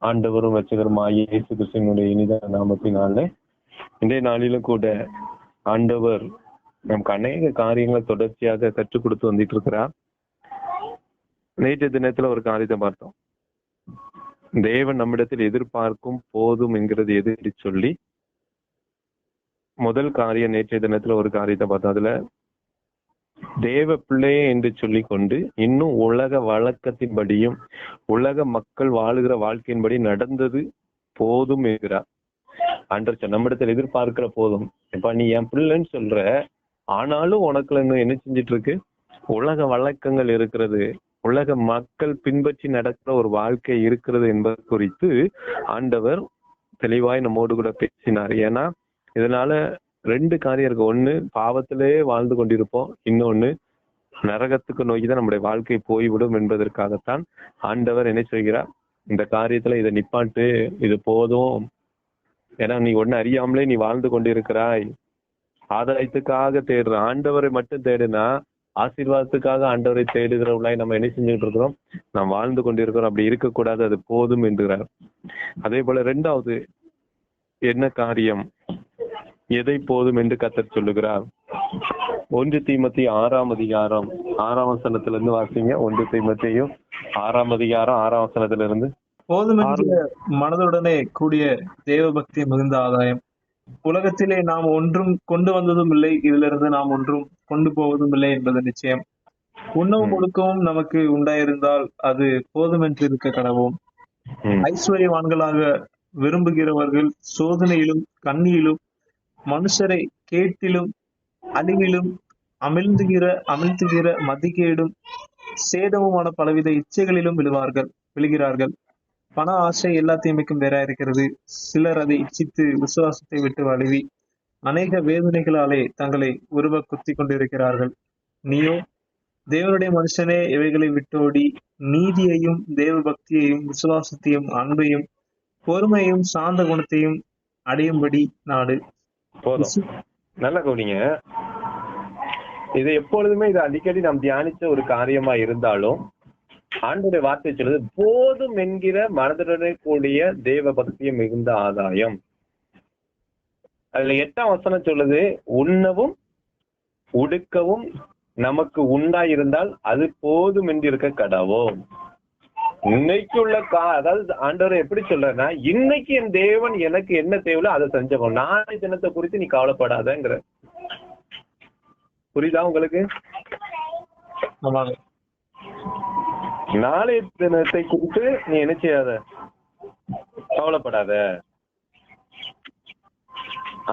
ஆண்டவரும் ரட்சகருமாகிய இயேசு கிறிஸ்துவினுடைய இனித நாமத்தினாலே இன்றைய நாளிலும் கூட ஆண்டவர் நமக்கு அநேக காரியங்களை தொடர்ச்சியாக கற்றுக் கொடுத்து வந்துட்டு இருக்கிறார். நேற்று தினத்துல ஒரு காரியத்தை பார்த்தோம். தேவன் நம்மிடத்தில் எதிர்பார்க்கும் போதும் என்கிறது எது சொல்லி முதல் காரியம் நேற்றைய தினத்துல ஒரு காரியத்தை பார்த்தோம். அதுல தேவ பிள்ளையே என்று சொல்லி கொண்டு இன்னும் உலக வழக்கத்தின்படியும் உலக மக்கள் வாழுகிற வாழ்க்கையின்படி நடந்தது போதும் என்கிறார். ஆண்டவர் நம்மிடத்தில் எதிர்பார்க்கிற போதும். இப்ப நீ என் பிள்ளைன்னு சொல்ற, ஆனாலும் உனக்குள்ள இன்னும் என்ன செஞ்சிட்டு இருக்கு? உலக வழக்கங்கள் இருக்கிறது, உலக மக்கள் பின்பற்றி நடக்கிற ஒரு வாழ்க்கை இருக்கிறது என்பது குறித்து ஆண்டவர் தெளிவாய் நம்மோடு கூட பேசினார். ஏன்னா இதனால ரெண்டு காரியம் இருக்கு. ஒண்ணு, பாவத்திலே வாழ்ந்து கொண்டிருப்போம். இன்னொன்னு, நரகத்துக்கு நோக்கிதான் நம்முடைய வாழ்க்கை போய்விடும் என்பதற்காகத்தான் ஆண்டவர் என்ன செய்கிறார், இந்த காரியத்துல இதை நிப்பாட்டு, இது போதும். ஏன்னா நீ ஒண்ணு அறியாமலே நீ வாழ்ந்து கொண்டிருக்கிறாய். ஆதாயத்துக்காக தேடுற ஆண்டவரை மட்டும் தேடுனா, ஆசீர்வாதத்துக்காக ஆண்டவரை தேடுகிறவர்களாய் நம்ம என்ன செஞ்சுட்டு இருக்கிறோம்? நாம் வாழ்ந்து கொண்டிருக்கிறோம். அப்படி இருக்கக்கூடாது, அது போதும் என்கிறார். அதே போல ரெண்டாவது என்ன காரியம், எதை போதும் என்று கர்த்தர் சொல்லுகிறார்? 1 தீமோத்தேயு 6ஆம் அதிகாரம் 6ஆம் வசனத்திலிருந்து வாசிங்க. 1 தீமோத்தேயு 6ஆம் அதிகாரம் 6ஆம் வசனத்திலிருந்து. போதுமென்ற மனதுடனே கூடிய தேவ பக்தி மிகுந்த ஆதாயம். உலகத்திலே நாம் ஒன்றும் கொண்டு வந்ததும் இல்லை, இதிலிருந்து நாம் ஒன்றும் கொண்டு போவதும் இல்லை என்பது நிச்சயம். உணவும் ஒழுக்கமும் நமக்கு உண்டாயிருந்தால் அது போதுமென்று இருக்க கடவோம். ஐஸ்வர்யவான்களாக விரும்புகிறவர்கள் சோதனையிலும் கண்ணியிலும் மனுஷரை கேட்டிலும் அழிவிலும் அமிழ்த்துகிற மதிகேடும் சேதமுமான பலவித இச்சைகளிலும் விழுகிறார்கள். பண ஆசை எல்லா தீமைக்கும் வேற இருக்கிறது. சிலர் அதை இச்சித்து விசுவாசத்தை விட்டு வழுவி அநேக வேதனைகளாலே தங்களை உருவ குத்தி கொண்டிருக்கிறார்கள். நீயோ தேவனுடைய மனுஷனே, இவைகளை விட்டோடி நீதியையும் தேவ பக்தியையும் விசுவாசத்தையும் அன்பையும் பொறுமையும் சாந்த குணத்தையும் அடையும்படி நாடு. நல்ல கவனிங்க. இது எப்பொழுதுமே இது அடிக்கடி நாம் தியானிச்ச ஒரு காரியமா இருந்தாலும் ஆண்டவருடைய வார்த்தை சொல்லுது, போதும் என்கிற மனதுடனே கூடிய தேவ பக்தியும் மிகுந்த ஆதாயம். அதுல 8ஆம் வசனம் சொல்லுது, உண்ணவும் உடுக்கவும் நமக்கு உண்டாயிருந்தால் அது போதும் என்று இருக்க கடவோம். இன்னைக்கு உள்ள அதாவது ஆண்டவர் எப்படி சொல்றேன்னா, இன்னைக்கு என் தேவன் எனக்கு என்ன தேவையோ அதை செஞ்சோம், நாளை தினத்தை குறித்து நீ கவலைப்படாதங்கிற. புரியுதா உங்களுக்கு? நாளை தினத்தை குறித்து நீ என்ன செய்யாத, கவலைப்படாத.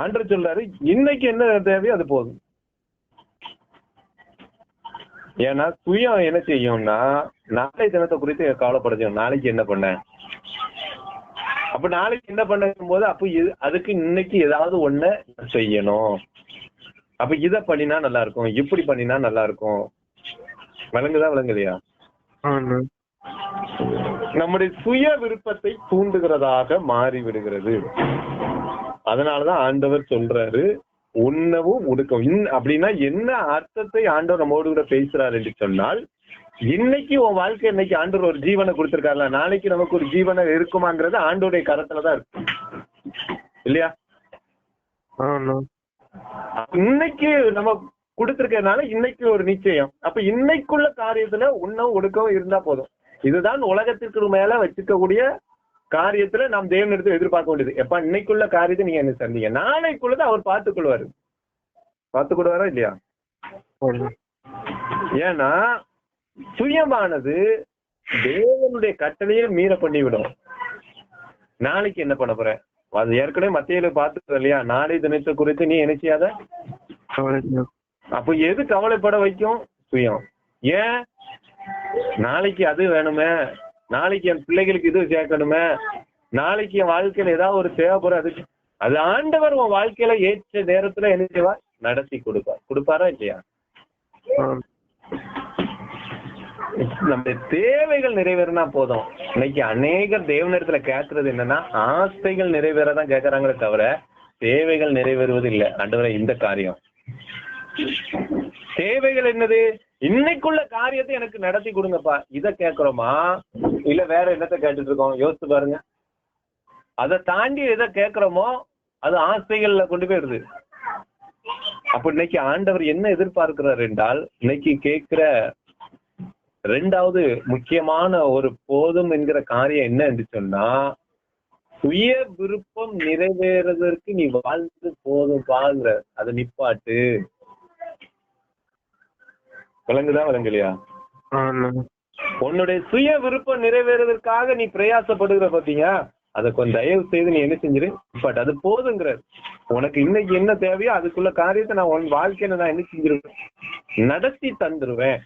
ஆண்டவர் சொல்றாரு, இன்னைக்கு என்ன தேவையோ அது போதும். ஏன்னா சுயம் என்ன செய்யும்னா, நாளை தினத்தை குறித்து கவலைப்பட, நாளைக்கு என்ன பண்ண, அப்ப நாளைக்கு என்ன பண்ணும் போது அப்ப அதுக்கு இன்னைக்கு ஏதாவது ஒண்ணு செய்யணும். அப்ப இத பண்ணினா நல்லா இருக்கும், இப்படி பண்ணினா நல்லா இருக்கும். விளங்குலையா? நம்முடைய சுய விருப்பத்தை தூண்டுகிறதாக மாறி விடுகிறது. அதனாலதான் ஆண்டவர் சொல்றாரு, உண்ணவும் உடுக்கவும். அப்படின்னா என்ன அர்த்தத்தை ஆண்டவர் நம்மோடு கூட பேசுறாரு என்று சொன்னால், இன்னைக்கு உன் வாழ்க்கை, இன்னைக்கு ஆண்டவர் ஒரு ஜீவனை கொடுத்திருக்காருல, நாளைக்கு நமக்கு ஒரு ஜீவனை இருக்குமாங்கிறது ஆண்டோடைய கரத்துலதான் இருக்கு, இல்லையா? இன்னைக்கு நம்ம கொடுத்திருக்கிறதுனால இன்னைக்கு ஒரு நிச்சயம். அப்ப இன்னைக்குள்ள காரியத்துல உண்ணவும் ஒடுக்கவும் இருந்தா போதும். இதுதான் உலகத்திற்கு மேல வச்சுக்கக்கூடிய காரியத்துல நாம் தேவனிடத்தில் எதிர்பார்க்க வேண்டியது. எப்ப இன்னைக்குள்ள காரியத்தை நீங்க என்ன சொன்னீங்க, நாளைக்குள்ளதை அவர் பார்த்துக்கொள்வாரா இல்லையா? ஏன்னா சுயமானது தேவனுடைய கட்டளையே மீற பண்ணிவிடும். நாளைக்கு என்ன பண்ண போற, அது ஏற்கனவே மத்தியில பார்த்துட்டு இல்லையா? நாளை தினத்தை குறித்து நீ என்ன செய்யாத. அப்ப எது கவலைப்பட வைக்கும்? சுயம். ஏன்? நாளைக்கு அது வேணுமே, நாளைக்கு என் பிள்ளைகளுக்கு இது சேர்க்கணுமே, நாளைக்கு என் வாழ்க்கையில ஏதாவது ஒரு தேவைப்படுற, அது ஆண்டவர் உன் வாழ்க்கையில ஏற்ற நேரத்துல என்ன செய்வா, நடத்தி கொடுப்பாரா இல்லையா? நம்ம தேவைகள் நிறைவேறினா போதும். இன்னைக்கு அநேகர் தேவனிடத்துல கேட்கறது என்னன்னா, ஆசைகள் நிறைவேறதான் கேட்கறாங்களே தவிர தேவைகள் நிறைவேறுவது இல்லை. ஆண்டவரே இந்த காரியம், தேவைகள் என்னது, இன்னைக்குள்ள காரியத்தை எனக்கு நடத்தி கொடுங்கப்பா, இத கேட்கிறோமா இல்ல வேற என்னத்தை கேட்டுட்டு இருக்கோம்? யோசிச்சு பாருங்க. அதை தாண்டி எதை கேட்கிறோமோ அது ஆசைகள்ல கொண்டு போயிடுது. அப்ப இன்னைக்கு ஆண்டவர் என்ன எதிர்பார்க்கிறார் என்றால், இன்னைக்கு கேட்கிற ரெண்டாவது முக்கியமான ஒரு போதும் என்கிற காரியம் என்ன என்று சொன்னா, சுய விருப்பம் நிறைவேறதற்கு நீ வாழ்ந்து போதும் பாருங்க, அதை நிப்பாட்டு. விளங்கலையா? உன்னுடைய சுய விருப்பம் நிறைவேறதற்காக நீ பிரயாசப்படுகிற பாத்தீங்க, அதை கொஞ்சம் தயவு செய்து நீ என்ன செஞ்சிரு, பட் அது போதுங்கிறார். உனக்கு இன்னைக்கு என்ன தேவையோ அதுக்குள்ள காரியத்தை நான் உன் வாழ்க்கையில நான் என்ன செஞ்சிருவேன், நடத்தி தந்துருவேன்.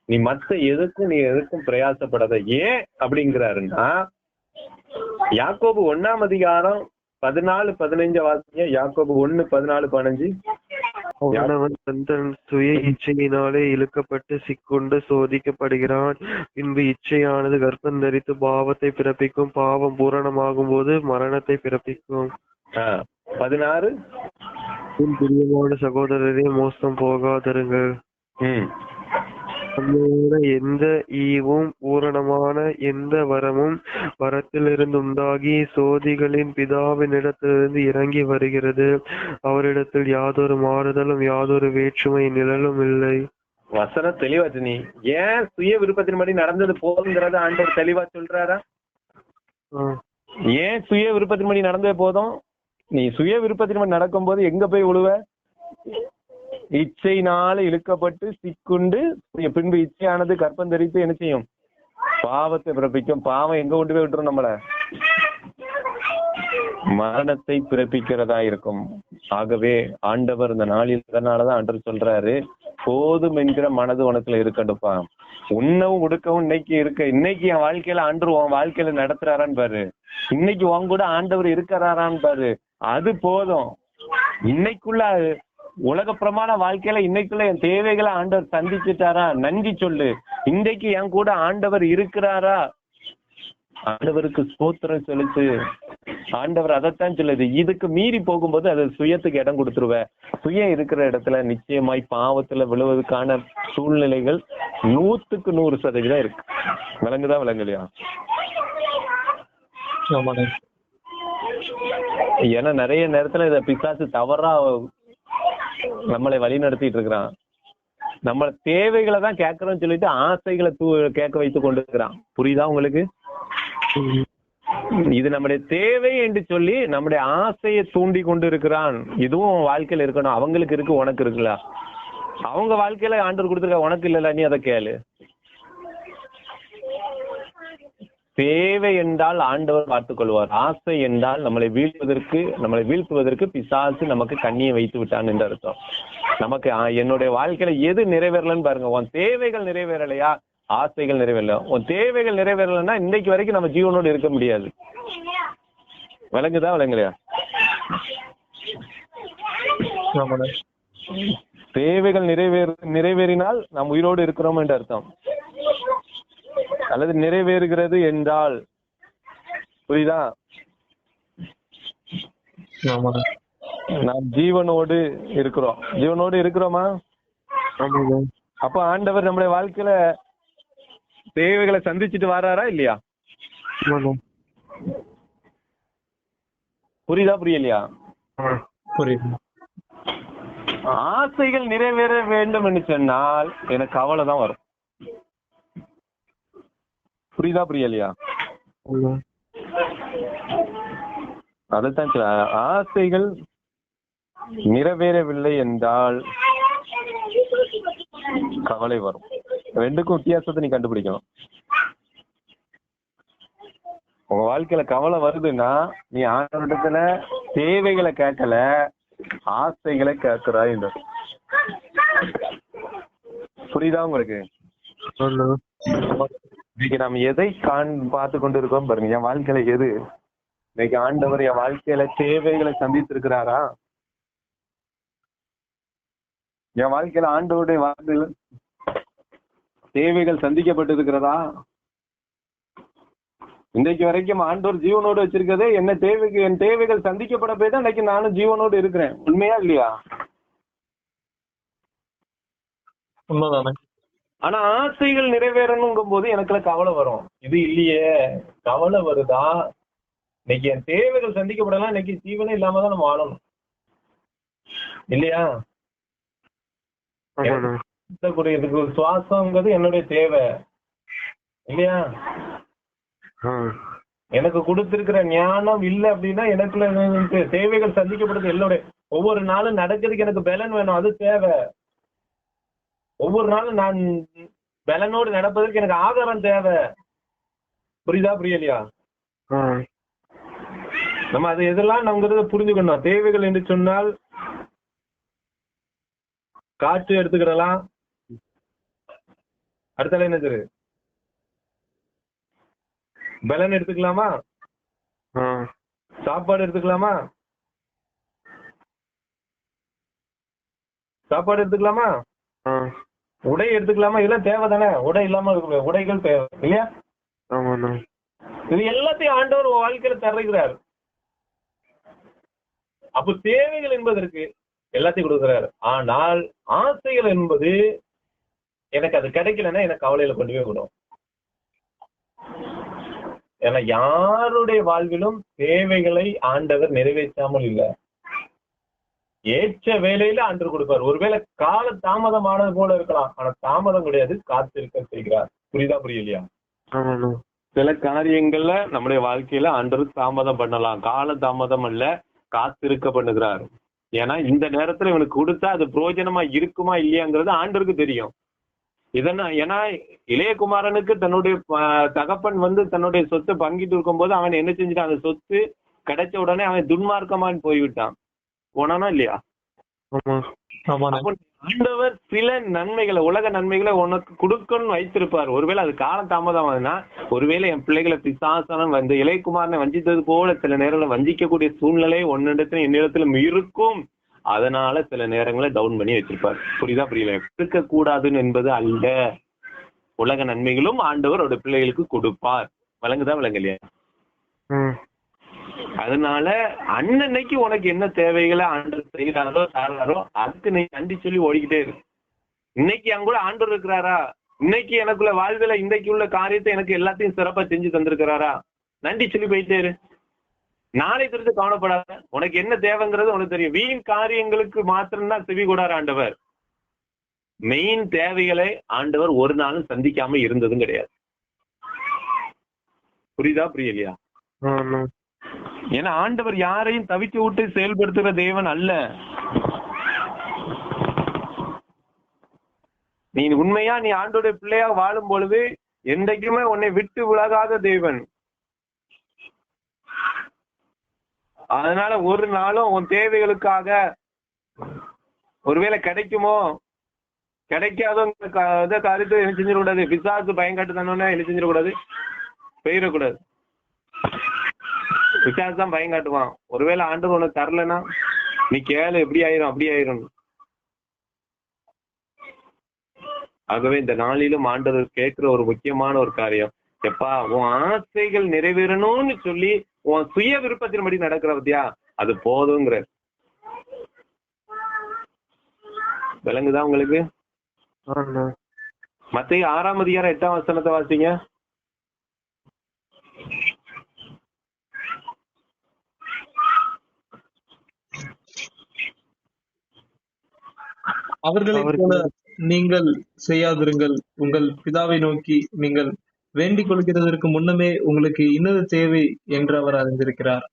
நீ மத்த எதுக்கும் பிரயாசப்படாத. ஏன் அப்படிங்கிறாருன்னா, யாக்கோபு 1 14-15 வாசிங்க. யாக்கோபு 1:14-15. தன் சுய இச்சையினாலே இழுக்கப்பட்டு சிக்குண்டு சோதிக்கப்படுகிறான். பின்பு இச்சையானது கர்ப்பம் தரித்து பாவத்தை பிறப்பிக்கும். பாவம் பூரணமாகும் போது மரணத்தை பிறப்பிக்கும். 16. பிரியமான சகோதரரே, மோசம் போகாதிருங்கள். எந்த ஈவும் பூரணமான எந்த வரமும் வரத்திலிருந்து உண்டாகி சோதிகளின் பிதாவினிடத்திலிருந்து இறங்கி வருகிறது. அவரிடத்தில் யாதொரு மாறுதலும் யாதொரு வேற்றுமை நிழலும் இல்லை. வசனம் தெளிவாச்சு. நீ ஏன் சுய விருப்பத்தின்படி நடந்தது போதுங்கிறத ஆண்டவர் தெளிவா சொல்றாரா? ஏன் சுய விருப்பத்தின்படி நடந்தது போதும்? நீ சுய விருப்பத்தின்படி நடக்கும் போது எங்க போய் விழுவ? இச்சையினால இழுக்கப்பட்டு சிக்குண்டு, பின்பு இச்சையானது கர்ப்பம் தரித்து என்ன செய்யும்? பாவத்தை பிறப்பிக்கும். பாவம் எங்க கொண்டு போய் விட்டுரும்? நம்மள மரணத்தை பிறப்பிக்கிறதா இருக்கும். ஆகவே ஆண்டவர் இந்த நாளில் இதனாலதான் ஆண்டவர் சொல்றாரு, போதும் என்கிற மனது உனக்குள்ள இருக்கட்டும்ப்பா. உண்ணவும் உடுக்கவும் இன்னைக்கு என் வாழ்க்கையில ஆண்டவர் உன் வாழ்க்கையில நடத்துறாரான்னு பாரு. இன்னைக்கு உன் கூட ஆண்டவர் இருக்கிறாரான்னு பாரு. அது போதும். இன்னைக்குள்ள உலக பிரமாண வாழ்க்கையில இன்னைக்குள்ள என் தேவைகளை ஆண்டவர் சந்திச்சுட்டாரா, நன்றி சொல்லு. இன்றைக்கு என் கூட ஆண்டவர் இருக்கிறாரா, ஆண்டவருக்கு ஸ்தோத்திரம் செலுத்து. ஆண்டவர் அதைத்தான் சொல்லுது. இதுக்கு மீறி போகும்போது அது சுயத்துக்கு இடம் கொடுத்துருவ. சுயம் இருக்கிற இடத்துல நிச்சயமாய் பாவத்துல விழுவதற்கான சூழ்நிலைகள் 100% இருக்கு. விளங்கலையா? ஏன்னா நிறைய நேரத்துல இத பிசாசு தவறா நம்மளை வழி நடத்திட்டு இருக்கிறான். நம்ம தேவைகளை தான் கேட்கறோம்னு சொல்லிட்டு ஆசைகளை கேட்க வைத்து கொண்டு இருக்கிறான். புரியுதா உங்களுக்கு? இது நம்முடைய தேவை என்று சொல்லி நம்முடைய ஆசையை தூண்டி கொண்டு இருக்கிறான். இதுவும் வாழ்க்கையில இருக்கணும். அவங்களுக்கு இருக்கு, உனக்கு இருக்குல்ல. அவங்க வாழ்க்கையில ஆண்டவர் கொடுத்துருக்க, உனக்கு இல்லல, நீ அதை கேளு. தேவை என்றால் ஆண்டவர் பார்த்துக் கொள்வார். ஆசை என்றால் நம்மளை வீழ்த்துவதற்கு பிசாசு நமக்கு கண்ணியை வைத்து விட்டான் என்று அர்த்தம். நமக்கு என்னுடைய வாழ்க்கையில எது நிறைவேறலன்னு பாருங்க. உன் தேவைகள் நிறைவேறலையா, ஆசைகள் நிறைவேறல. உன் தேவைகள் நிறைவேறலன்னா இன்னைக்கு வரைக்கும் நம்ம ஜீவனோடு இருக்க முடியாது. விளங்கலையா? தேவைகள் நிறைவேறினால் நாம் உயிரோடு இருக்கிறோம் என்று அர்த்தம். அல்லது நிறைவேறுகிறது என்றால், புரியுதா, நாம் ஜீவனோடு இருக்கிறோமா? அப்ப ஆண்டவர் நம்முடைய வாழ்க்கையில தேவைகளை சந்திச்சுட்டு வராரா இல்லையா? புரியலையா? புரியுது. ஆசைகள் நிறைவேற வேண்டும் என்று சொன்னால் எனக்கு கவலைதான் வரும். புரியலையா? அதுதான் ஆசைகள் நிறைவேறவில்லை என்றால் கவலை வரும். ரெண்டுக்கும் வித்தியாசத்தை நீ கண்டுபிடிக்கணும். உங்க வாழ்க்கையில கவலை வருதுன்னா நீ ஆண்டவரிடத்துல தேவைகளை கேட்கல, ஆசைகளை கேட்கிறாய். புரியுதா உங்களுக்கு? இன்னைக்கு நம்ம எதை பார்த்து கொண்டு இருக்கோம் பாருங்க. என் வாழ்க்கையில எது இன்னைக்கு ஆண்டவர் என் வாழ்க்கையில தேவைகளை சந்தித்திருக்கிறாரா? என் வாழ்க்கையில ஆண்டவருடைய வாழ்க்கையில தேவைகள் சந்திக்கப்பட்டிருக்கிறதா? இன்றைக்கு வரைக்கும் ஆண்டவர் ஜீவனோடு வச்சிருக்கதே என் தேவைகள் சந்திக்கப்பட போய் தான் இன்னைக்கு நானும் ஜீவனோடு இருக்கிறேன். உண்மையா இல்லையா? உண்மைதானே. ஆனா ஆசைகள் நிறைவேறணுங்கும் போது எனக்குள்ள கவலை வரும். இது இல்லையே, கவலை வருதா? இன்னைக்கு என் தேவைகள் சந்திக்கப்படலாம், இன்னைக்கு ஜீவனே இல்லாம தான் நம்ம வாழணும் இல்லையா? ஆமாண்ணா. இதுக்கு சுவாசங்கிறது என்னுடைய தேவை இல்லையா? ஆ. எனக்கு கொடுத்திருக்கிற ஞானம் இல்லை அப்படின்னா எனக்குள்ள தேவைகள் சந்திக்கப்படுது. என்னுடைய ஒவ்வொரு நாளும் நடக்கிறதுக்கு எனக்கு பலன் வேணும், அது தேவை. ஒவ்வொரு நாளும் நான் பலனோடு நடப்பதற்கு எனக்கு ஆகாரம் தேவை. புரியுதா புரியலையா? ஆ. நம்ம அது எதெல்லாம் நம்மங்கிறத புரிஞ்சுக்கணும். தேவைகள் என்று சொன்னால் காற்று எடுத்துக்கிடலாம். அடுத்தால என்ன தெரியுது? பலன் எடுத்துக்கலாமா? ஆ. சாப்பாடு எடுத்துக்கலாமா? சாப்பாடு எடுத்துக்கலாமா? ஆ. உடை எடுத்துக்கலாமா? இதெல்லாம் தேவை தானே. உடை இல்லாம இருக்க உடைகள் தேவை இல்லையா? ஆமாண்ணா. இது எல்லாத்தையும் ஆண்டவர் வாழ்க்கையில தருகிறார். அப்ப தேவைகள் என்பதற்கு எல்லாத்தையும் கொடுக்கிறார். ஆனால் ஆசைகள் என்பது எனக்கு அது கிடைக்கலன்னா எனக்கு கவலையில கொண்டு போய் விடும். ஏன்னா யாருடைய வாழ்விலும் தேவைகளை ஆண்டவர் நிறைவேற்றாமல் இல்லை. ஏற்ற வேலையில ஆண்டவர் கொடுப்பார். ஒருவேளை கால தாமதமானது போல இருக்கலாம், ஆனா தாமதம் கிடையாது, காத்திருக்க செய்கிறார். புரியுதா புரியலையா? ஆமாண்ணா. சில காரியங்கள்ல நம்முடைய வாழ்க்கையில ஆண்டவர் தாமதம் பண்ணலாம், கால தாமதம் அல்ல, காத்திருக்க பண்ணுகிறார். ஏன்னா இந்த நேரத்துல இவனுக்கு கொடுத்தா அது பிரயோஜனமா இருக்குமா இல்லையாங்கிறது ஆண்டவருக்கு தெரியும். ஏன்னா இளையகுமாரனுக்கு தன்னுடைய தகப்பன் தன்னுடைய சொத்தை பங்கிட்டு இருக்கும் போது அவன் என்ன செஞ்சுட்டான்? அந்த சொத்து கிடைச்ச உடனே அவன் துன்மார்க்கமான்னு போய்விட்டான். போனானா இல்லையா? ஆண்டவர் சில நன்மைகளை, உலக நன்மைகளை உனக்கு கொடுக்கணும்னு வைத்திருப்பார். ஒருவேளை அது காலம் தாமதம் ஆகுதுன்னா, ஒருவேளை என் பிள்ளைகளை பிசாசனம் இளையகுமாரனை வஞ்சித்தது போல சில நேரங்களில் வஞ்சிக்கக்கூடிய சூழ்நிலை ஒன்னிடத்துல என்னிடத்துல இருக்கும். அதனால சில நேரங்களை டவுன் பண்ணி வச்சிருப்பார். புரியுதா புரியல? இருக்க கூடாதுன்னு என்பது அல்ல. உலக நன்மைகளும் ஆண்டவர் அவருடைய பிள்ளைகளுக்கு கொடுப்பார். விளங்குதா விளங்கலையா? அதனால அன்னைக்கு உனக்கு என்ன தேவைகளை ஆண்டவர் செய்யறாரோ தராரோ அதுக்கு நீ நன்றி சொல்லி ஓடிக்கிட்டே இருக்கு. இன்னைக்கு அங்க கூட ஆண்டவர் இருக்கிறாரா? இன்னைக்கு எனக்குள்ள வாழ்வில் இன்றைக்கு உள்ள காரியத்தை எனக்கு எல்லாத்தையும் சிறப்பா செஞ்சு தந்திருக்கிறாரா? நன்றி சொல்லி போயிட்டே இரு. நாளை குறித்து கவலைப்படாத. உனக்கு என்ன தேவைங்கிறது உனக்கு தெரியும். வீண் காரியங்களுக்கு மாத்திரம்தான் செவி கூடாரு ஆண்டவர். மெயின் தேவைகளை ஆண்டவர் ஒரு நாளும் சந்திக்காம இருந்ததும் கிடையாது. புரியுதா புரியலையா? ஏன்னா ஆண்டவர் யாரையும் தவிச்சு விட்டு செயல்படுத்துகிற தேவன் அல்ல. நீ உண்மையா நீ ஆண்டோட பிள்ளையா வாழும் பொழுது என்றைக்குமே உன்னை விட்டு விலகாத தேவன். அதனால ஒரு நாளும் உன் தேவைகளுக்காக ஒருவேளை கிடைக்குமோ கிடைக்காத காரியத்தை என்ன செஞ்சிடக்கூடாது. பிசாசு பயங்காட்டு தானே என்ன செஞ்சிடக்கூடாது, போயிடக்கூடாது. பிசாசு தான் பயங்காட்டுவான். ஒருவேளை ஆண்டவர் உனக்கு தரலன்னா நீ கேளு, எப்படி ஆயிரும் அப்படி ஆயிரும். ஆகவே இந்த நாளிலும் ஆண்டவர் கேட்கிற ஒரு முக்கியமான ஒரு காரியம், எப்பா உன் ஆசைகள் நிறைவேறணும்னு சொல்லி உன் சுய விருப்பத்தின்படி நடக்கிற பத்தியா, அது போதுங்கிற. விளங்குதா உங்களுக்கு? மத்தேயு 6ஆம் அதிகாரம் 8ஆம் வசனத்தை வாசிங்க. அவர்களைப் போல நீங்கள் செய்யாதிருங்கள். உங்கள் பிதாவை நோக்கி நீங்கள் வேண்டிக் கொள்கிறதற்கு முன்னமே உங்களுக்கு இன்னது தேவை என்று அவர் அறிந்திருக்கிறார்.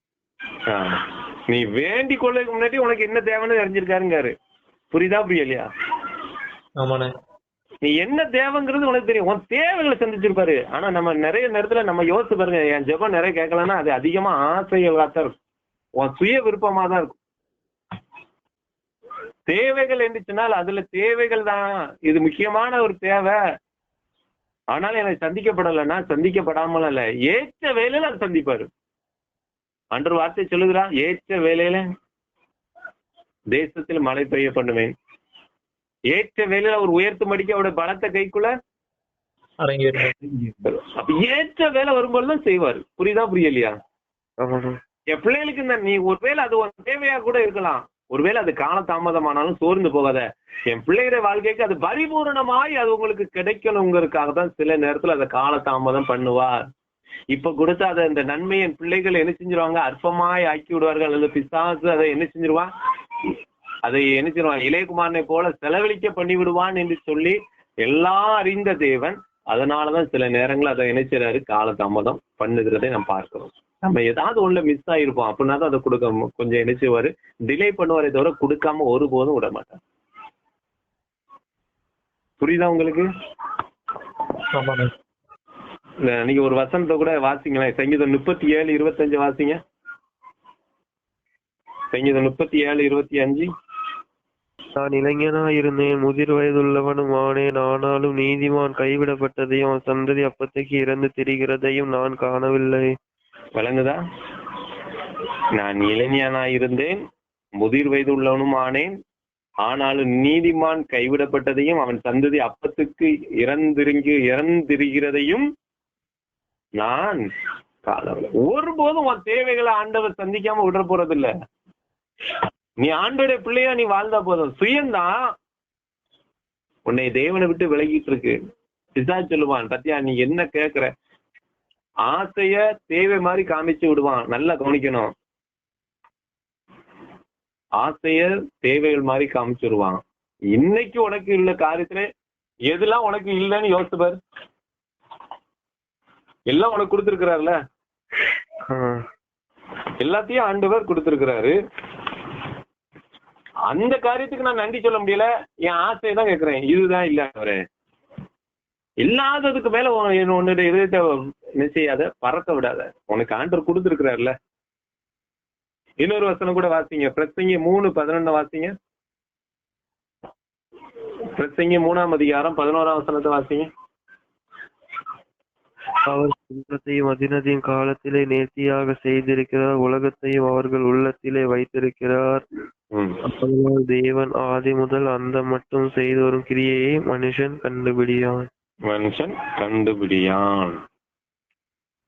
நீ வேண்டிக் கொள்ள முன்னாடி உனக்கு என்ன தேவைன்னு அறிஞ்சிருக்காருங்காரு. புரியுதா புரியலையா? ஆமாண்ணே. நீ என்ன தேவைங்கிறது உனக்கு தெரியும். உன் தேவைகளை சந்திச்சிருப்பாரு. ஆனா நம்ம நிறைய நேரத்துல நம்ம யோசிச்சு பாருங்க, என் ஜெபம் நிறைய கேட்கலன்னா அது அதிகமா ஆசைகளா தான் இருக்கும், உன் சுய விருப்பமா தான் இருக்கும். தேவைகள் இருந்துச்சுனால் அதுல தேவைகள் தான், இது முக்கியமான ஒரு தேவை. ஆனால் எனக்கு சந்திக்கப்படலைன்னா சந்திக்கப்படாமல் அல்ல, ஏற்ற வேலையில அது சந்திப்பாரு. அன்று வார்த்தை சொல்லுகிறா, ஏற்ற வேலையில தேசத்தில் மழை பெய்ய பண்ணுவேன். ஏற்ற வேலையில அவர் உயர்த்தும்படிக்கு அவருடைய பலத்த கைக்குள்ள அப்ப ஏற்ற வேலை வரும்போதுதான் செய்வாரு. புரியுதா புரியலையா? என் பிள்ளைகளுக்கு நீ ஒருவேளை அது ஒரு தேவையா கூட இருக்கலாம், ஒருவேளை அது கால தாமதமானாலும் சோர்ந்து போகாத. என் பிள்ளைகிற வாழ்க்கைக்கு அது பரிபூர்ணமாய் அது உங்களுக்கு கிடைக்கணுங்கிறதுக்காக தான் சில நேரத்துல அதை கால தாமதம் பண்ணுவார். இப்ப கொடுத்து அதை இந்த நன்மை என் பிள்ளைகள் என்ன செஞ்சிருவாங்க, அற்பமாய் ஆக்கி விடுவார்கள். அல்லது பிசாசு அதை என்ன செஞ்சிருவான், அதை என்ன செய்வான், இளையகுமாரனை போல செலவழிக்க பண்ணி விடுவான் என்று சொல்லி எல்லாம் அறிந்த தேவன் அதனாலதான் சில நேரங்கள் அதை என்ன செய்யறாரு, காலதாமதம் பண்ணுகிறதை நம்ம பார்க்கிறோம். நம்ம ஏதாவது ஒண்ணு மிஸ் ஆயிருப்போம் அப்படின்னா தான் அதை கொடுக்க கொஞ்சம் என்ன செய்வாரு, டிலே பண்ணுவாரே தவிர கொடுக்காம ஒருபோதும் விட மாட்டார். புரியுதா உங்களுக்கு? நீங்க ஒரு வசனத்தை கூட வாசிங்களேன். சங்கீதம் 37:25 வாசிங்க. சங்கீதம் 37:25. நான் இளைஞனாய் இருந்தேன், முதிர் வயதுள்ளவனும் ஆனேன். ஆனாலும் நீதிமான் கைவிடப்பட்டதையும் அவன் சந்ததி அப்பத்தைக்கு இறந்து திரிகிறதையும் நான் காணவில்லை. வழங்குதா? நான் இளைஞனாய் இருந்தேன், முதிர் வயது உள்ளவனும் ஆனேன். ஆனாலும் நீதிமான் கைவிடப்பட்டதையும் அவன் சந்ததி அப்பத்துக்கு இறந்திருக்கிறதையும் நான் காணவில்லை. ஒருபோதும் உன் தேவைகளை ஆண்டவர் சந்திக்காம விடுற போறது இல்ல. நீ ஆண்டோடைய பிள்ளையா நீ வாழ்ந்தா போதும். சுயம்தான் உன்னை தேவனை விட்டு விலகிட்டு இருக்கு. பிசாசு சொல்லுவான், பத்தியா நீ என்ன கேக்குற, ஆசைய தேவை மாதிரி காமிச்சு விடுவான். நல்லா கவனிக்கணும். ஆசைய தேவைகள் மாதிரி காமிச்சிருவான். இன்னைக்கு உனக்கு உள்ள காரியத்துல எதெல்லாம் உனக்கு இல்லைன்னு யோசிச்சு பாரு. எல்லாம் உனக்கு கொடுத்திருக்கிறாருல, எல்லாத்தையும் ஆண்டவர் கொடுத்திருக்கிறாரு. அந்த காரியத்துக்கு நான் நன்றி சொல்ல முடியல, என் ஆசையை தான் கேட்கிறேன். இதுதான் இல்ல அவரு இல்லாததுக்கு மேல உன்னுடைய இதயத்தை நிச்சயாத பறக்க விடாத. உனக்கு ஆண்டவர் கொடுத்திருக்கிறாருல. இன்னொரு வசனம் கூட வாசிங்க. பிரசங்கி 3:11 வாசிங்க. பிரசங்கி 3:11 வாசிங்க. அவர் சிங்கத்தையும் அதினதையும் காலத்திலே நேர்த்தியாக செய்திருக்கிறார், உலகத்தையும் அவர்கள் உள்ளத்திலே வைத்திருக்கிறார். அதனால் தேவன் ஆதி முதல் அந்த மட்டும் செய்து வரும் கிரியையை மனுஷன் கண்டுபிடியான்.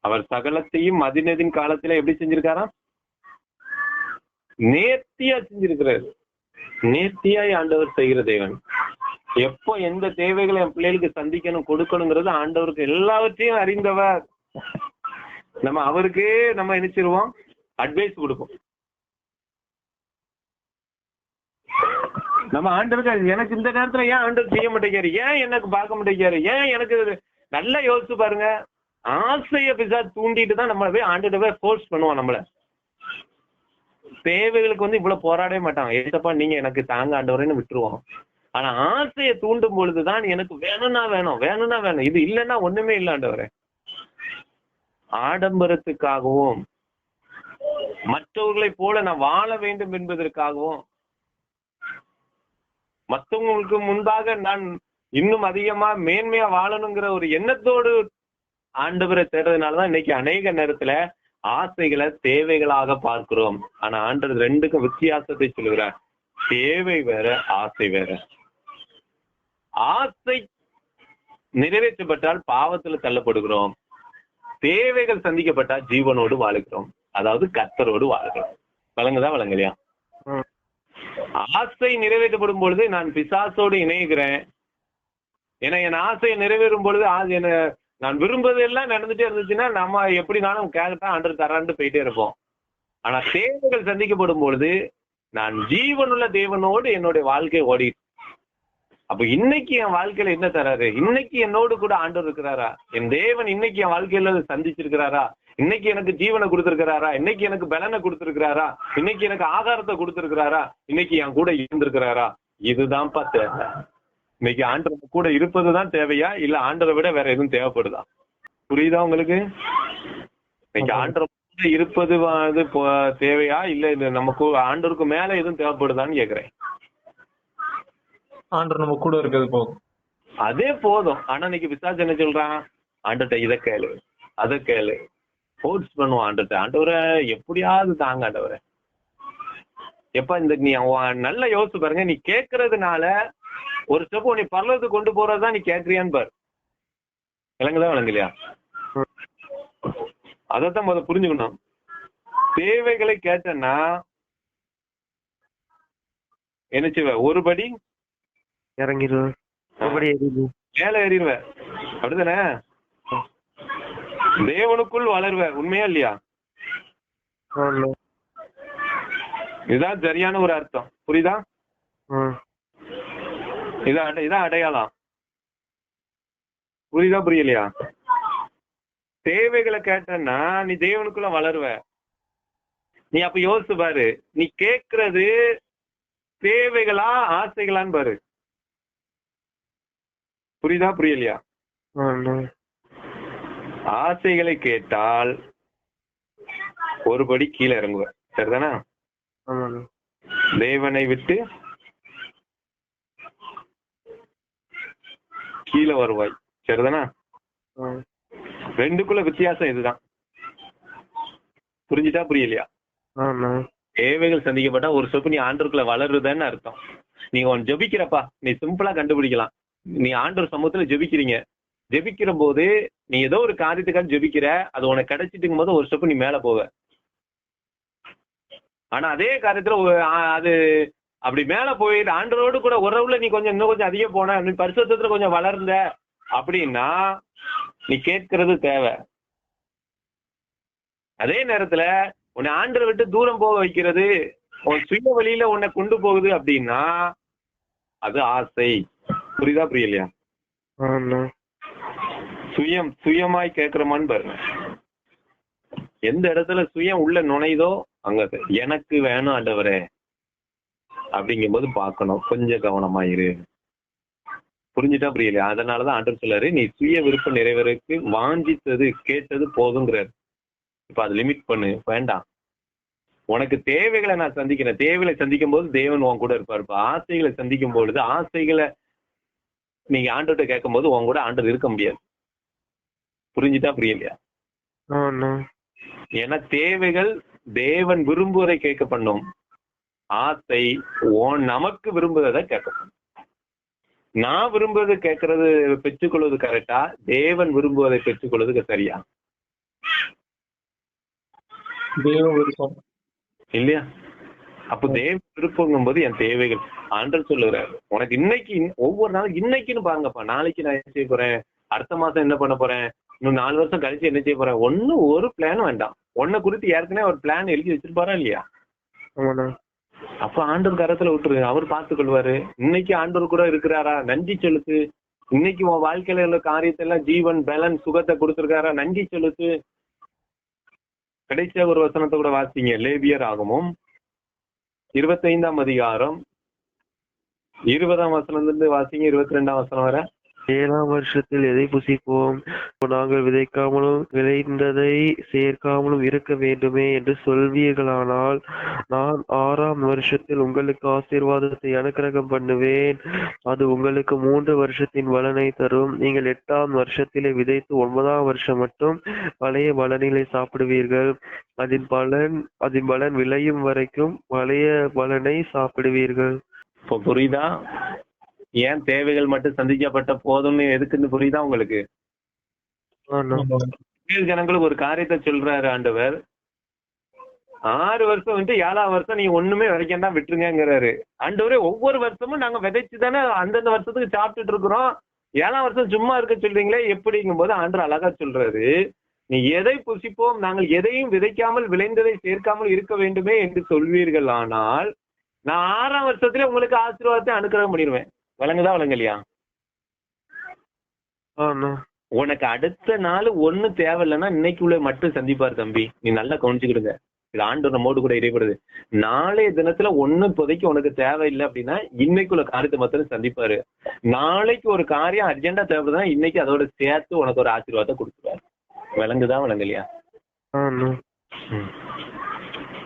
அவர் சகலத்தையும் அதினதின் காலத்திலே எப்படி செஞ்சிருக்காராம், நேர்த்தியா செஞ்சிருக்கிறார். நேர்த்தியாய் ஆண்டவர் செய்கிற தேவன். எப்போ எந்த தேவைகளை என் பிள்ளைகளுக்கு சந்திக்கணும் கொடுக்கணுங்கிறது ஆண்டவருக்கு எல்லாவற்றையும் அறிந்தவர். நம்ம அவருக்கே நம்ம நினைச்சிருவோம், அட்வைஸ் கொடுப்போம். நம்ம ஆண்டவருக்கு எனக்கு இந்த நேரத்துல ஏன் ஆண்டவர் செய்ய மாட்டேங்காரு, ஏன் எனக்கு பார்க்க மாட்டேங்காரு, ஏன் எனக்கு நல்லா யோசிச்சு பாருங்க. ஆசைய பிசாசு தூண்டிட்டு தான் நம்மள போய் ஆண்டவரை ஃபோர்ஸ் பண்ணுவான். நம்மள தேவைகளுக்கு இவ்வளவு போராடவே மாட்டாங்க. ஏசப்பா நீங்க எனக்கு தாங்க ஆண்டவரேன்னு விட்டுருவோம். ஆனா ஆசையை தூண்டும் பொழுதுதான் எனக்கு வேணும்னா வேணும், இது இல்லைன்னா ஒண்ணுமே இல்லை ஆண்டவரே. ஆடம்பரத்துக்காகவும் மற்றவர்களை போல நான் வாழ வேண்டும் என்பதற்காகவும் மற்றவங்களுக்கு முன்பாக நான் இன்னும் அதிகமா மேன்மையா வாழணுங்கிற ஒரு எண்ணத்தோடு ஆண்டவரை தேடுறதுனாலதான் இன்னைக்கு அநேக நேரத்துல ஆசைகளை தேவைகளாக பார்க்கிறோம். ஆனா ஆண்டவர் ரெண்டுக்கும் வித்தியாசத்தை சொல்லுகிறார். தேவை வேற, ஆசை வேற. ஆசை நிறைவேற்றப்பட்டால் பாவத்துல தள்ளப்படுகிறோம், தேவைகள் சந்திக்கப்பட்டால் ஜீவனோடு வாழுகிறோம், அதாவது கர்த்தரோடு வாழுகிறோம். வழங்கலையா? ஆசை நிறைவேற்றப்படும் பொழுது நான் பிசாசோடு இணைகிறேன். ஏன்னா என் ஆசையை நிறைவேறும் பொழுது நான் விரும்புவது எல்லாம் நடந்துட்டே இருந்துச்சுன்னா நம்ம எப்படினாலும் கேட்கத்தான் ஆண்டவர் தரான்ட்டு போயிட்டே இருப்போம். ஆனா தேவைகள் சந்திக்கப்படும் பொழுது நான் ஜீவனுள்ள தேவனோடு என்னுடைய வாழ்க்கை ஓடிட்டு. அப்ப இன்னைக்கு என் வாழ்க்கையில என்ன தராரு, இன்னைக்கு என்னோடு கூட ஆண்டவர் இருக்கிறாரா, என் தேவன் இன்னைக்கு என் வாழ்க்கையில சந்திச்சிருக்கிறாரா, இன்னைக்கு எனக்கு ஜீவனை கொடுத்திருக்கிறாரா, இன்னைக்கு எனக்கு பலனை கொடுத்திருக்கிறாரா, இன்னைக்கு எனக்கு ஆகாரத்தை கொடுத்திருக்கிறாரா, இன்னைக்கு என் கூட இருந்திருக்கிறாரா, இதுதான்ப்பா தேவை. இன்னைக்கு ஆண்டவர் கூட இருப்பதுதான் தேவையா, இல்ல ஆண்டரை விட வேற எதுவும் தேவைப்படுதா? புரியுதா உங்களுக்கு? இன்னைக்கு ஆண்டவர் கூட இருப்பது தேவையா, இல்ல நமக்கு ஆண்டவருக்கு மேல எதுவும் தேவைப்படுதான்னு கேக்குறேன். ஆண்டவர் நம்ம கூட இருக்கிறது போதும், அதே போதும். ஆனா இன்னைக்கு பிசாசு என்ன சொல்றான், ஆண்டர்ட்ட இதை கேளு அதை கேளு, ஃபோர்ஸ் பண்ணுவான் ஆண்டர்ட்ட. ஆண்டவரை எப்படியாவது தாங்க ஆண்டவரை. எப்ப இந்த நீ நல்லா யோசிச்சு பாருங்க, நீ கேட்கறதுனால ஒரு ஸ்டெப் நீ பரலோகத்துக்கு கொண்டு போறதுதான் நீ கேட்கறியான்னு பாரு. விளங்குதா விளங்கலையா? அதைத்தான் முதல்ல புரிஞ்சுக்கணும். தேவைகளை கேட்டேன்னா என்ன செய்வ, ஒருபடி இறங்கிடுவேன், மேல ஏறிடுவேன், அப்படிதானே? தேவனுக்குள் வளருவ. உண்மையா இல்லையா? ஆமாண்ணா. இதுதான் சரியான ஒரு அர்த்தம். புரியுதா? இதான் அடையாளம். புரியுதா புரியலையா? தேவைகளை கேட்டன்னா நீ தேவனுக்குள்ள வளருவ. நீ அப்ப யோசிச்சு பாரு, நீ கேட்கறது தேவைகளா ஆசைகளான்னு பாரு. புரியுதா புரியலையா? ஆசைகளை கேட்டால் ஒருபடி கீழே இறங்குவ. சரிதானா? தேவனை விட்டு கீழே வருவாய். சரிதானா? ரெண்டுக்குள்ள வித்தியாசம் இதுதான். புரிஞ்சுட்டா புரியலையா? தேவைகள் சந்திக்கப்பட்டா ஒரு சொப்பு நீ ஆண்டருக்குள்ள வளருதுன்னு அர்த்தம். நீங்க ஒன்னு ஜெபிக்கிறப்பா, நீ சிம்பிளா கண்டுபிடிக்கலாம். நீ ஆண்டவர் சமூகத்துல ஜெபிக்கிறீங்க, ஜெபிக்கிற போது நீ ஏதோ ஒரு காரியத்துக்காக ஜெபிக்கிற, அது உனக்கு கிடைச்சிட்டு போது ஒரு ஸ்டெப் நீ மேல போவ. ஆனா அதே காரியத்துல அது அப்படி மேல போயிட்டு ஆண்டவரோடு கூட உறவுல நீ இன்னும் கொஞ்சம் அதிகம் போன, நீ பரிசுத்தத்துல கொஞ்சம் வளர்ந்த அப்படின்னா நீ கேட்கறது தேவை. அதே நேரத்துல உன்னை ஆண்டரை விட்டு தூரம் போக வைக்கிறது, உன் சுய வழியில உன்னை கொண்டு போகுது அப்படின்னா அது ஆசை. புரியுதா புரியலையா? சுயமாய் கேட்கிறமான்னு பாருங்க. எந்த இடத்துல சுயம் உள்ள நுழைதோ அங்க எனக்கு வேணும் ஆண்டவரே அப்படிங்கும் போது பார்க்கணும், கொஞ்சம் கவனமாயிரு. புரிஞ்சுட்டா புரியலையா? அதனாலதான் ஆண்டவர் சொல்லாரு, நீ சுய விருப்ப நிறைவேறக்கு வாஞ்சித்தது கேட்டது போதுங்கிறாரு. இப்ப அது லிமிட் பண்ணு, வேண்டாம். உனக்கு தேவைகளை நான் சந்திக்கிறேன். தேவைகளை சந்திக்கும் போது தேவன் உன் கூட இருப்பாரு. இப்ப ஆசைகளை சந்திக்கும் பொழுது ஆசைகளை நீங்க ஆண்டவர்கிட்ட கேட்கும் போது உன் கூட ஆண்டவர் இருக்க முடியாது. புரிஞ்சுட்டா புரியலையா? ஏன்னா தேவைகள் தேவன் விரும்புவதை கேட்க பண்ணும், ஆசை நமக்கு விரும்புவதை கேட்க பண்ணும். நான் விரும்புவதை கேட்கறது பெற்றுக்கொள்வது கரெக்டா, தேவன் விரும்புவதை பெற்றுக்கொள்வதுக்கு சரியா? இல்லையா? அப்போ தேவ விருப்பங்கும் போது என் தேவைகள் ஆண்டவர் சொல்லுறாரு, உனக்கு இன்னைக்கு ஒவ்வொரு நாளும் இன்னைக்குன்னு பாருங்கப்பா, நாளைக்கு நான் என்ன செய்ய போறேன், அடுத்த மாசம் என்ன பண்ண போறேன், இன்னும் 4 வருஷம் கழிச்சு என்ன செய்ய போறேன், ஒரு பிளான் வேண்டாம். உன்னை குறித்து ஏற்கனவே ஒரு பிளான் எழுதி வச்சிருப்பாரா இல்லையா? அப்ப ஆண்டவர் கரத்துல விட்டுரு, அவர் பார்த்துக் கொள்வாரு. இன்னைக்கு ஆண்டவர் கூட இருக்கிறாரா, நன்றி செலுத்து. இன்னைக்கு உன் வாழ்க்கையில உள்ள காரியத்தை எல்லாம் ஜீவன் பேலன்ஸ் சுகத்தை கொடுத்திருக்காரா, நன்றி செலுத்து. கிடைச்ச ஒரு வசனத்தை கூட வாசிங்க. லேவியர் ஆகமும் 25ஆம் அதிகாரம் 20ஆம் வசனத்துல வாசிங்க, 22ஆம் வசனம் வரை. 7ஆம் வருஷத்தில் எதை புசிப்போம், நாங்கள் விதைக்காமலும் விளைந்ததை சேர்க்காமலும் இருக்க வேண்டுமே என்று சொல்வீர்களானால், நான் 6ஆம் வருஷத்தில் உங்களுக்கு ஆசீர்வாதத்தை அனுக்கிரகம் பண்ணுவேன். அது உங்களுக்கு 3 வருஷத்தின் பலனை தரும். நீங்கள் 8ஆம் வருஷத்திலே விதைத்து 9ஆம் வருஷம் மட்டும் பழைய பலனிலை சாப்பிடுவீர்கள். அதன் பலன் விளையும் வரைக்கும் பழைய பலனை சாப்பிடுவீர்கள். இப்போ புரியுதா? ஏன் தேவைகள் மட்டும் சந்திக்கப்பட்ட போதும்னு எதுக்குன்னு புரியுதா உங்களுக்கு? ஜனங்களுக்கு ஒரு காரியத்தை சொல்றாரு ஆண்டவர், 6 வருஷம் வந்து 7ஆம் வருஷம் நீங்க ஒண்ணுமே விதைக்கண்டா விட்டுருங்கிறாரு ஆண்டவரே. ஒவ்வொரு வருஷமும் நாங்க விதைச்சு தானே அந்தந்த வருஷத்துக்கு சாப்பிட்டுட்டு இருக்கிறோம், 7ஆம் வருஷம் சும்மா இருக்க சொல்றீங்களே எப்படிங்கும் போது ஆண்டவர் அழகா சொல்றாரு, நீ எதை புசிப்போம், நாங்கள் எதையும் விதைக்காமல் விளைந்ததை சேர்க்காமல் இருக்க வேண்டுமே என்று சொல்வீர்கள். ஆனால் நான் 6ஆம் வருஷத்துல உங்களுக்கு ஆசீர்வாதத்தை அனுக்கிரகம் பண்ணிடுவேன். விளங்குதா விளங்கலையா? உனக்கு அடுத்த நாள் ஒண்ணு தேவையில்லைன்னா இன்னைக்குள்ள மட்டும் சந்திப்பாரு தம்பி. நீ நல்லா கவனிச்சுக்கிடுங்க, இது ஆண்டவர் நம்மோடு கூட இடைப்படுது. நாளைய தினத்துல ஒண்ணு இப்போதைக்கு உனக்கு தேவையில்லை அப்படின்னா இன்னைக்குள்ள காரியத்தை மாத்திரம் சந்திப்பாரு. நாளைக்கு ஒரு காரியம் அர்ஜென்டா தேவைப்படுதுன்னா இன்னைக்கு அதோட சேர்த்து உனக்கு ஒரு ஆசீர்வாதத்தை கொடுத்துருவாரு. விளங்குதா விளங்கலையா?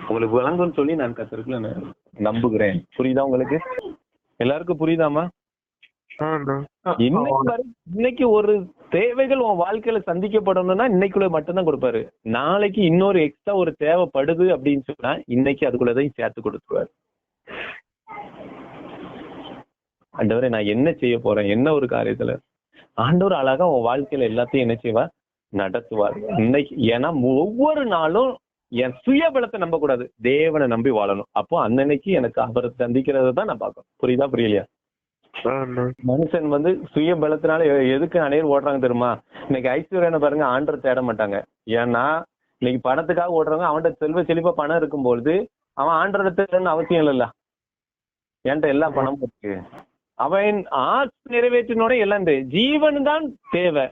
உங்களுக்கு விளங்குன்னு சொல்லி நான் கத்திருக்கல நம்புகிறேன். புரியுதா உங்களுக்கு? எல்லாருக்கும் புரியுதாமா? இன்னைக்கு ஒரு தேவைகள் உன் வாழ்க்கையில சந்திக்கப்படணும்னா இன்னைக்குள்ள மட்டும்தான் கொடுப்பாரு. நாளைக்கு இன்னொரு எக்ஸ்ட்ரா ஒரு தேவைப்படுது அப்படின்னு சொன்னா இன்னைக்கு அதுக்குள்ளதையும் சேர்த்து கொடுத்துருவாரு. ஆண்டவரே நான் என்ன செய்ய போறேன், என்ன ஒரு காரியத்துல ஆண்டவர் அழகா உன் வாழ்க்கையில எல்லாத்தையும் என்ன செய்வார், நடத்துவார். இன்னைக்கு ஏன்னா ஒவ்வொரு நாளும் என் சுய பலத்தை நம்ப கூடாது, தேவனை நம்பி வாழணும். அப்போ அன்னைக்கு எனக்கு அவரை சந்திக்கிறத தான் நான் பார்க்கணும். புரியுதா புரியலையா? அண்ணா. மனுஷன் வந்து சுய பலத்தினால எதுக்கு அனைவரும் ஓடுறாங்க தெரியுமா? இன்னைக்கு ஐஸ்வர்யனை பாருங்க, ஆண்டரை தேட மாட்டாங்க. ஏன்னா இன்னைக்கு பணத்துக்காக ஓடுறவங்க, அவன்கிட்ட செல்வ செழிப்பா பணம் இருக்கும்பொழுது அவன் ஆண்டரை தேடணும்னு அவசியம் இல்லைல்ல. என்கிட்ட எல்லா பணமும் இருக்கு. அவன் ஆசை நிறைவேற்றினோட எல்லாம் ஜீவன் தான் தேவை.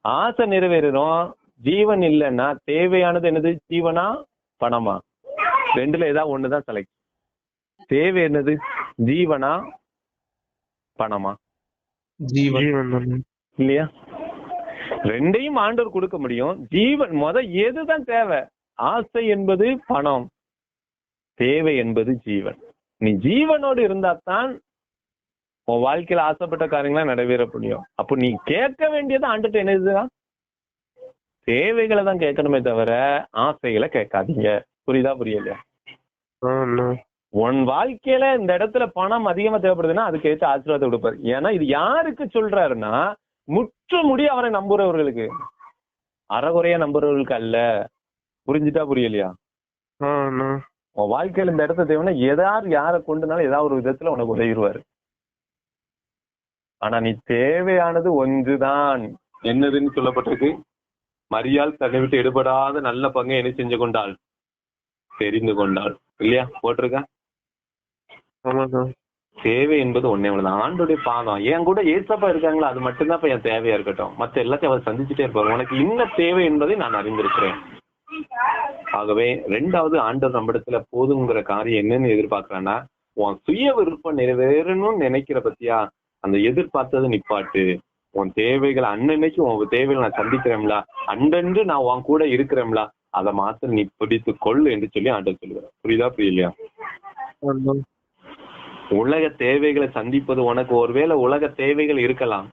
ஆசை நிறைவேறணும், ஜீவன் இல்லைன்னா தேவையானது என்னது? ஜீவனா பணமா? ரெண்டுல ஏதாவது ஒண்ணுதான் செலக்ட். தேவை என்னது? ஜீவனா பணமா? ஜீவன். இல்லையா? ரெண்டையும் ஆண்டவர் கொடுக்க முடியும். ஜீவன் எதுதான் தேவை? ஆசை என்பது பணம், தேவை என்பது ஜீவன். நீ ஜீவனோடு இருந்தா தான் உன் வாழ்க்கையில ஆசைப்பட்ட காரியங்களா நிறைவேற முடியும். அப்போ நீ கேட்க வேண்டியது ஆண்டுட்டு என்னதுதான்? தேவைகளை தான் கேட்கணுமே தவிர ஆசைகளை கேட்காதீங்க. புரியுதா புரியலையா? உன் வாழ்க்கையில இந்த இடத்துல பணம் அதிகமா தேவைப்படுதுன்னா அதுக்கு ஏற்ற ஆசீர்வாதத்தை கொடுப்பாரு. ஏன்னா இது யாருக்கு சொல்றாருன்னா, முற்று முடி அவரை நம்புறவர்களுக்கு, அறகுறையா நம்புறவர்களுக்கு அல்ல. புரிஞ்சுட்டா புரியலையா? உன் வாழ்க்கையில இந்த இடத்த தேவைன்னா யாரை கொண்டுனாலும் ஏதாவது ஒரு விதத்துல உனக்கு உதவிடுவாரு. ஆனா நீ தேவையானது ஒன்றுதான். என்னதுன்னு சொல்லப்பட்டிருக்கு? மரியாள் தன்னை விட்டு எடுபடாத நல்ல பங்கை என்ன செஞ்சு கொண்டாள்? தெரிந்து கொண்டாள். இல்லையா? போட்டிருக்க. தேவை என்பது ஒன்னே ஒண்ணுதான், ஆண்டுடைய பாதம். என் கூட ஏசப்பா இருக்காங்களா, அது மட்டும்தான் இப்ப என் தேவையா இருக்கட்டும். மத்த எல்லாத்தையும் அவர் சந்திச்சுட்டே இருப்பாரு. உனக்கு இன்ன தேவை என்பதை நான் அறிந்திருக்கிறேன். ஆகவே ரெண்டாவது, ஆண்டவர் நம்ம இடத்துல போதுங்கிற காரியம் என்னன்னு எதிர்பார்க்கறான்னா, உன் சுய விருப்பம் நிறைவேறணும்னு நினைக்கிற பத்தியா, அந்த எதிர்பார்த்தது நிப்பாட்டு. உன் தேவைகளை அன்னன்னைக்கு உன் தேவைகளை நான் சந்திக்கிறேன்ல, அன்றன்று நான் உன் கூட இருக்கிறேன்ல, அதை மாத்திரம் நீ பிடித்து கொள்ளு என்று சொல்லி ஆண்டவர் சொல்லுவார். புரியுதா புரியலையா? உலக தேவைகளை சந்திப்பது, உனக்கு ஒருவேளை உலக தேவைகள் இருக்கலாம்,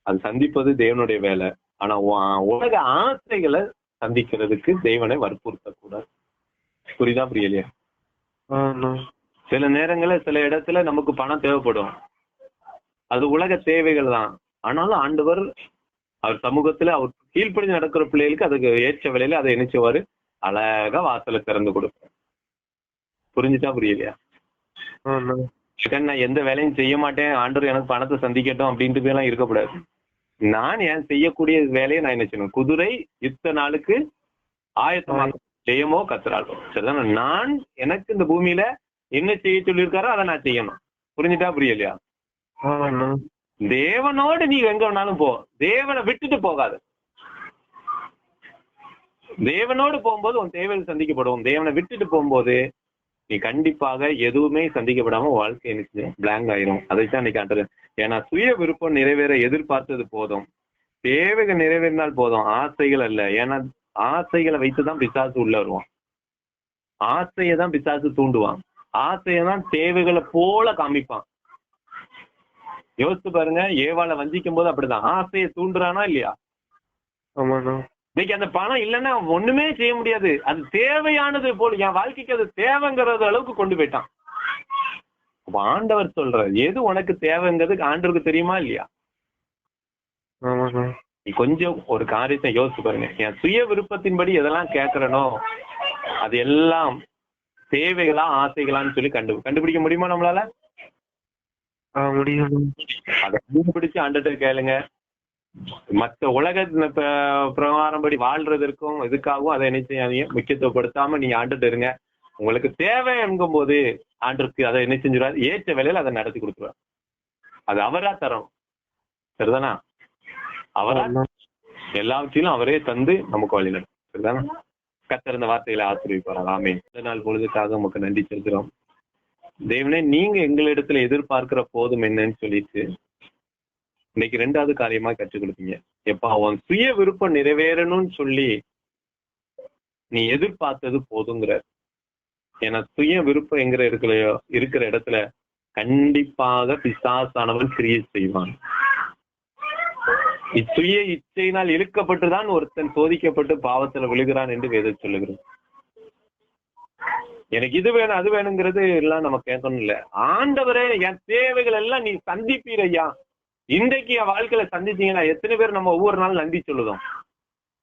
அது சந்திப்பது தேவனுடைய வேலை. ஆனா உலக ஆசைகளை சந்திக்கிறதுக்கு தேவனை வற்புறுத்த கூடாது. புரியுதா புரியலையா? சில நேரங்கள்ல சில இடத்துல நமக்கு பணம் தேவைப்படும், அது உலக தேவைகள் தான். ஆனாலும் ஆண்டவர் அவர் சமூகத்துல அவர் கீழ்ப்படிஞ்சு நடக்கிற பிள்ளைகளுக்கு அதுக்கு ஏற்ற விலையில அதை நினைச்சுவாரு, அழகா வாசலை திறந்து கொடுப்பார். புரிஞ்சுட்டா புரியலையா? நான் எந்த வேலையும் செய்ய மாட்டேன், ஆண்டவர் எனக்கு பணத்தை சந்திக்கட்டும் அப்படின்ட்டு எல்லாம் இருக்கக்கூடாது. நான் ஏன் செய்யக்கூடிய வேலையை நான் என்ன செய்யணும்? குதிரை யுத்த நாளுக்கு ஆயத்தமாக ஜெயமோ கத்துறாளோ. சரிதானே? நான் எனக்கு இந்த பூமியில என்ன செய்ய சொல்லியிருக்காரோ அதை நான் செய்யணும். புரிஞ்சுட்டா புரியலையா? தேவனோடு நீ எங்க வேணாலும் போ, தேவனை விட்டுட்டு போகாது. தேவனோடு போகும்போது உன் தேவைகள் சந்திக்கப்படும். தேவனை விட்டுட்டு போகும்போது நீ கண்டிப்பாக எதுவுமே சந்திக்கப்படாம வாழ்க்கை எனக்கு பிளாங்க் ஆயிரும். அதைத்தான் இன்னைக்கு ஆண்டது. ஏன்னா சுய விருப்பம் நிறைவேற எதிர்பார்த்தது போதும், தேவைகள் நிறைவேறினால் போதும், ஆசைகள் அல்ல. ஏன்னா ஆசைகளை வைத்துதான் பிசாசு உள்ள வருவான். ஆசையை தான் பிசாசு தூண்டுவான். ஆசையை தான் தேவைகளை போல காமிப்பான். யோசிச்சு பாருங்க, ஏவாளை வஞ்சிக்கும் போது அப்படிதான் ஆசையை தூண்டுறானா இல்லையா? இன்னைக்கு அந்த பணம் இல்லைன்னா ஒண்ணுமே செய்ய முடியாது. அது தேவையானது போல என் வாழ்க்கைக்கு அது தேவைங்கிறது அளவுக்கு கொண்டு போயிட்டான். அப்ப ஆண்டவர் சொல்ற எது உனக்கு தேவைங்கிறது ஆண்டவருக்கு தெரியுமா இல்லையா? நீ கொஞ்சம் ஒரு காரியத்தை யோசிச்சு பாருங்க. என் சுய விருப்பத்தின்படி எதெல்லாம் கேட்கறனோ அது எல்லாம் தேவைகளா ஆசைகளான்னு சொல்லி கண்டுபிடிக்க முடியுமா நம்மளால? அதை கண்டுபிடிச்சு ஆண்டவர்கிட்ட கேளுங்க. மற்ற உலக பிரகாரம்படி வாழ்றதற்கும் இதுக்காகவும் அதை என்ன செய்யாதீங்க, முக்கியத்துவப்படுத்தாம நீங்க ஆண்டுட்டு இருங்க. உங்களுக்கு தேவை என்கும் போது ஆண்டருக்கு அதை என்ன செஞ்சுருவாரு? ஏற்ற வேலையில அதை நடத்தி கொடுத்துருவார். அது அவரா தரும். சரிதானா? அவரா எல்லாவற்றையும் அவரே தந்து நமக்கு வழி நடத்தும். சரிதானா? கத்திருந்த வார்த்தைகளை ஆசீர்வதிப்பார். ஆமென். இந்த நாள் பொழுதுக்காக நமக்கு நன்றி செலுத்துறோம். தேவனே, நீங்க எங்களிடத்துல எதிர்பார்க்கிற போதும் என்னன்னு சொல்லிட்டு இன்னைக்கு ரெண்டாவது காரியமா கற்றுக் கொடுப்பீங்க. எப்ப அவன் சுய விருப்பம் நிறைவேறணும்னு சொல்லி நீ எதிர்பார்த்தது போதுங்கிற. ஏன்னா சுய விருப்பம் இருக்கிற இடத்துல கண்டிப்பாக பிசாசானவன் கிரியை செய்வான். இச்சுய இச்சையினால் இழுக்கப்பட்டுதான் ஒருத்தன் சோதிக்கப்பட்டு பாவத்துல விழுகிறான் என்று வேதம் சொல்லுகிறோம். எனக்கு இது வேணும் அது வேணுங்கிறது எல்லாம் நம்ம கேட்கணும் இல்ல. ஆண்டவரே, என் தேவைகள் எல்லாம் நீ சந்திப்பீர் ஐயா. இன்றைக்கு என் வாழ்க்கையில சந்திச்சீங்கன்னா எத்தனை பேர் நம்ம ஒவ்வொரு நாள் நன்றி சொல்லுதோம்?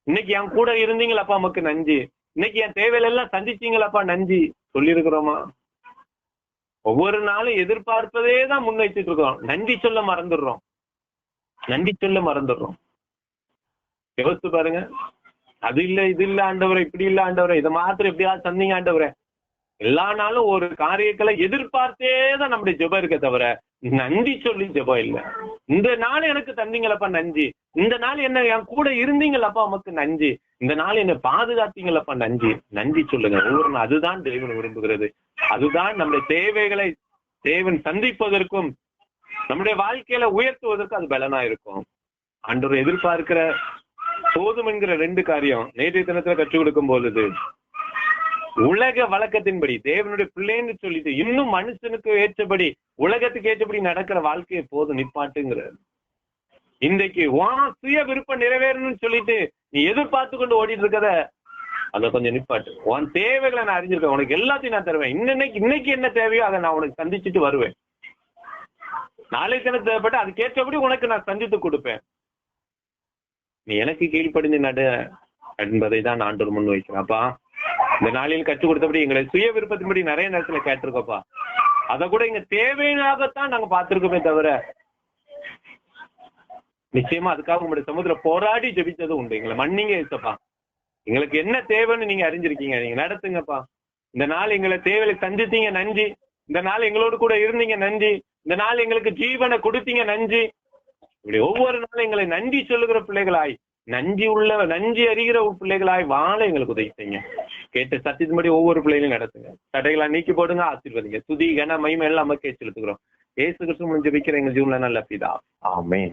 இன்னைக்கு என் கூட இருந்தீங்களப்பா நமக்கு நன்றி, இன்னைக்கு என் தேவையில எல்லாம் சந்திச்சீங்களப்பா நன்றி சொல்லியிருக்கிறோமா? ஒவ்வொரு நாளும் எதிர்பார்ப்பதே தான் முன்வைச்சுட்டு இருக்கோம். நன்றி சொல்ல மறந்துடுறோம். யோசித்து பாருங்க. அது இல்ல இது இல்ல ஆண்டவரே, இப்படி இல்ல ஆண்டவரே, இதை மாத்திரம் எப்படியாவது தந்தீங்க ஆண்டவரே. எல்லா நாளும் ஒரு காரியங்களை எதிர்பார்த்தே தான் நம்முடைய ஜெபம் இருக்க தவிர நன்றி சொல்லி ஜெபம் இல்ல. இந்த நாள் எனக்கு தந்தீங்களப்பா நன்றி, இந்த நாள் என்ன என் கூட இருந்தீங்களப்பா உமக்கு நன்றி, இந்த நாள் என்ன பாதுகாத்தீங்களப்பா நன்றி. நன்றி சொல்லுங்க ஒவ்வொரு நாள். அதுதான் தேவன் விரும்புகிறது. அதுதான் நம்முடைய தேவைகளை தேவன் சந்திப்பதற்கும் நம்முடைய வாழ்க்கையில உயர்த்துவதற்கும் அது பலனா இருக்கும். ஆண்டவர் எதிர்பார்க்கிற போதும் என்கிற 2 காரியம் நேற்றைய தினத்துல கற்றுக் கொடுக்கும் பொழுது, உலக வழக்கத்தின்படி தேவனுடைய பிள்ளைன்னு சொல்லிட்டு இன்னும் மனுஷனுக்கு ஏற்றபடி உலகத்துக்கு ஏற்றபடி நடக்கிற வாழ்க்கையை போதும் நிப்பாட்டுங்கிறார். இன்றைக்கு சுய விருப்பம் நிறைவேறணும்னு சொல்லிட்டு நீ எதிர்பார்த்து கொண்டு ஓடிட்டு இருக்கத அதை கொஞ்சம் நிப்பாட்டு. உன் தேவைகளை நான் அறிஞ்சிருக்கேன், உனக்கு எல்லாத்தையும் நான் தருவேன். இன்னைக்கு என்ன தேவையோ அதை நான் உனக்கு சந்திச்சுட்டு வருவேன். நாளைக்கு என்ன தேவைப்பட்ட அதுக்கேற்றபடி உனக்கு நான் சந்தித்து கொடுப்பேன். நீ எனக்கு கீழ்ப்படிந்து நடு என்பதை தான் ஆண்டவர் முன் வைக்கிறாப்பா. இந்த நாளில் கற்றுக் கொடுத்தபடி எங்களை சுய விருப்பத்தின்படி நிறைய நேரத்துல கேட்டிருக்கப்பா. அதை கூட எங்க தேவையாகத்தான் நாங்க பார்த்திருக்கோமே தவிர நிச்சயமா அதுக்காக உங்களுடைய சமுதிர போராடி ஜெபிச்சதும் உண்டு. எங்களை மன்னிங்க ஏசப்பா. எங்களுக்கு என்ன தேவைன்னு நீங்க அறிஞ்சிருக்கீங்க, நீங்க நடத்துங்கப்பா. இந்த நாள் எங்களை தேவையை சந்தித்தீங்க நன்றி. இந்த நாள் எங்களோடு கூட இருந்தீங்க நன்றி. இந்த நாள் எங்களுக்கு ஜீவனை கொடுத்தீங்க நன்றி. இப்படி ஒவ்வொரு நாளும் எங்களை நன்றி சொல்லுகிற பிள்ளைகளாய், நன்றி அறிகிற பிள்ளைகளாய் வாழ எங்களுக்கு உதவி செய்யுங்க. கேட்ட சத்தியத்தின்படி ஒவ்வொரு பிள்ளைகளையும் நடத்துங்க. தடைகளா நீக்கி போடுங்க, ஆசீர்வதிங்க. துதி கன மகிமை எல்லாம் நமக்கே செலுத்துகிறோம். இயேசு கிறிஸ்து ஜெபிக்கிற எங்க ஜீவன்ல நல்ல பிதா, ஆமென்.